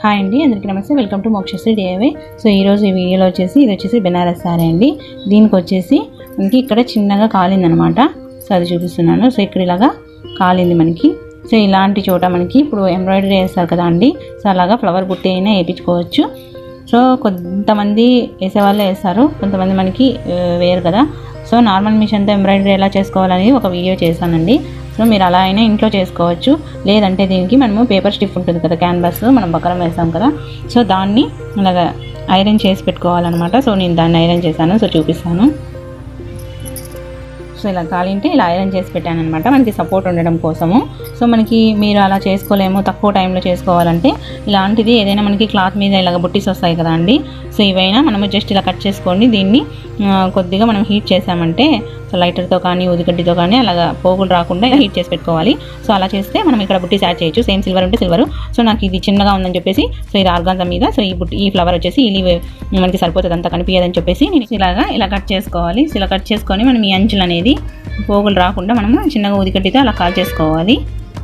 Hi అండి, అందరికీ నమస్తే. Welcome to Mokshasri DIY. So ఈరోజు ఈ వీడియోలో వచ్చేసి ఇది వచ్చేసి బెనారస్ సారీ అండి. దీనికి వచ్చేసి మనకి ఇక్కడ చిన్నగా కాలిందనమాట. సో అది చూపిస్తున్నాను. సో ఇక్కడ ఇలాగా కాలింది మనకి. సో ఇలాంటి చోట మనకి ఇప్పుడు ఎంబ్రాయిడరీ వేస్తారు కదా అండి. సో అలాగా ఫ్లవర్ బుట్టి అయినా వేయించుకోవచ్చు. సో కొంతమంది వేసేవాళ్ళే వేస్తారు, కొంతమంది మనకి వేరు కదా. సో నార్మల్ మిషన్తో ఎంబ్రాయిడరీ ఎలా చేసుకోవాలని ఒక వీడియో చేశానండి. సో మీరు అలా అయినా ఇంట్లో చేసుకోవచ్చు. లేదంటే దీనికి మనము పేపర్ స్టిఫ్ ఉంటుంది కదా, క్యాన్వాస్ మనం బకరం వేస్తాం కదా. సో దాన్ని అలాగా ఐరన్ చేసి పెట్టుకోవాలన్నమాట. సో నేను దాన్ని ఐరన్ చేశాను. సో చూపిస్తాను. సో ఇలా కాలింటే ఇలా ఐరన్ చేసి పెట్టాను అనమాట, మనకి సపోర్ట్ ఉండడం కోసము. సో మనకి మీరు అలా చేసుకోలేము, తక్కువ టైంలో చేసుకోవాలంటే ఇలాంటిది ఏదైనా మనకి క్లాత్ మీద ఇలాగ బుట్టీస్ వస్తాయి కదా అండి. సో ఇవైనా మనము జస్ట్ ఇలా కట్ చేసుకోండి. దీన్ని కొద్దిగా మనం హీట్ చేసామంటే, సో లైటర్తో కానీ ఊదిగడ్డితో కానీ అలాగా పోగులు రాకుండా ఇలా హీట్ చేసి పెట్టుకోవాలి. సో అలా చేస్తే మనం ఇక్కడ బుట్టీస్ యాడ్ చేయొచ్చు. సేమ్ సిల్వర్ ఉంటే సిల్వర్. సో నాకు ఇది చిన్నగా ఉందని చెప్పేసి సో ఇది ఆర్గాన్జా మీద సో ఈ ఫ్లవర్ వచ్చేసి ఈ మనకి సరిపోతుంది, అంతా కనిపించదని చెప్పేసి నేను ఇలా కట్ చేసుకోవాలి. సో ఇలా కట్ చేసుకొని మనం ఈ అంచులు అనేది పోగులు రాకుండా మనము చిన్నగా ఊదిగడ్డితో అలా కాల్ చేసుకోవాలి.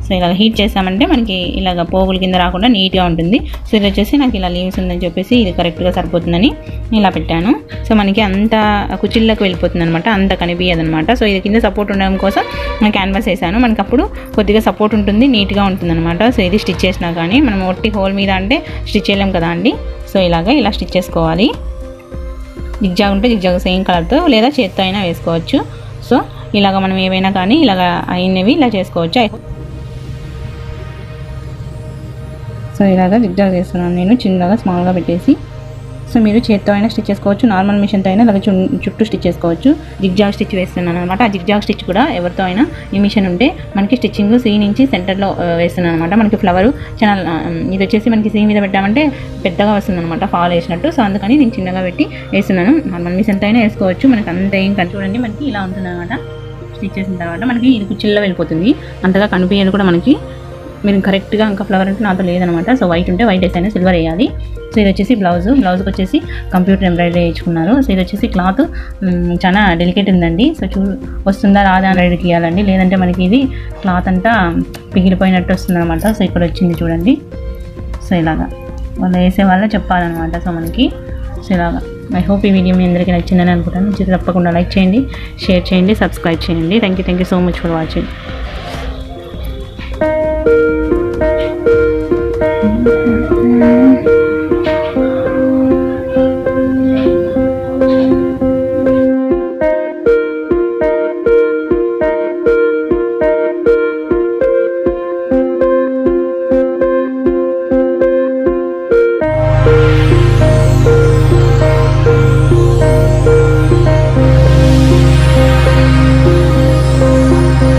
సో ఇలా హీట్ చేసామంటే మనకి ఇలాగ పోగులు కింద రాకుండా నీట్గా ఉంటుంది. సో ఇది వచ్చేసి నాకు ఇలా లీవ్స్ ఉందని చెప్పేసి ఇది కరెక్ట్గా సరిపోతుందని ఇలా పెట్టాను. సో మనకి అంత కుచిళ్ళకి వెళ్ళిపోతుంది అనమాట, అంత కనిపించదనమాట. సో ఇది కింద సపోర్ట్ ఉండడం కోసం నేను క్యాన్వాస్ వేసాను. మనకి అప్పుడు కొద్దిగా సపోర్ట్ ఉంటుంది, నీట్గా ఉంటుంది అనమాట. సో ఇది స్టిచ్ చేసినా కానీ మనం ఒట్టి హోల్ మీద అంటే స్టిచ్ చేయలేం కదా అండి. సో ఇలా స్టిచ్ చేసుకోవాలి. జిగ్జాగ్ ఉంటే జిగ్జాగ్ సేమ్ కలర్తో లేదా చేత్తో అయినా వేసుకోవచ్చు. సో ఇలాగ మనం ఏవైనా కానీ ఇలాగ అయినవి ఇలా చేసుకోవచ్చు. సో ఇలాగ జిగ్జాగ్ చేస్తున్నాను నేను, చిన్నగా స్మాల్గా పెట్టేసి. సో మీరు చేత్తో అయినా స్టిచ్ చేసుకోవచ్చు, నార్మల్ మిషన్తో అయినా అలాగే చుట్టూ స్టిచ్ చేసుకోవచ్చు. జిగ్జాగ్ స్టిచ్ వేస్తున్నాను అనమాట. ఆ జిగ్జాగ్ స్టిచ్ కూడా ఎవరితో అయినా ఈ మిషన్ ఉంటే మనకి స్టిచ్చింగ్ సీ నుంచి సెంటర్లో వేస్తున్నాను అనమాట. మనకి ఫ్లవరు చాలా ఇది వచ్చేసి మనకి సీ మీద పెట్టామంటే పెద్దగా వస్తుంది అనమాట, ఫాల్ వేసినట్టు. సో అందుకని నేను చిన్నగా పెట్టి వేస్తున్నాను. నార్మల్ మిషన్తో అయినా వేసుకోవచ్చు, మనకి అంత ఏం చూడండి. మనకి ఇలా ఉంటుంది అనమాట. స్టిచ్ చేసిన తర్వాత మనకి ఇది కుచ్చిల్లో వెళ్ళిపోతుంది, అంతగా కనిపించేది కూడా మనకి. మీరు కరెక్ట్గా ఇంకా ఫ్లవర్ అంటే నాతో లేదనమాట. సో వైట్ ఉంటే వైట్ వేసైనా సిల్వర్ వేయాలి. సో ఇది వచ్చేసి బ్లౌజ్కి వచ్చేసి కంప్యూటర్ ఎంబ్రాయిడరీ వేయించుకున్నారు. సో ఇది వచ్చేసి క్లాత్ చాలా డెలికేట్ ఉందండి. సో వస్తుందా రాదా అని రెడీకి ఇవ్వాలండి, లేదంటే మనకి ఇది క్లాత్ అంతా పిగిలిపోయినట్టు వస్తుంది అనమాట. సో ఇక్కడ వచ్చింది చూడండి. సో ఇలాగా వాళ్ళు వేసే వాళ్ళ చెప్పాలన్నమాట. సో మనకి సో ఇలాగా ఐ హోప్ ఈ వీడియో మీ అందరికీ నచ్చిందని అనుకుంటాను. తప్పకుండా లైక్ చేయండి, షేర్ చేయండి, సబ్స్క్రైబ్ చేయండి. Thank you so much for watching.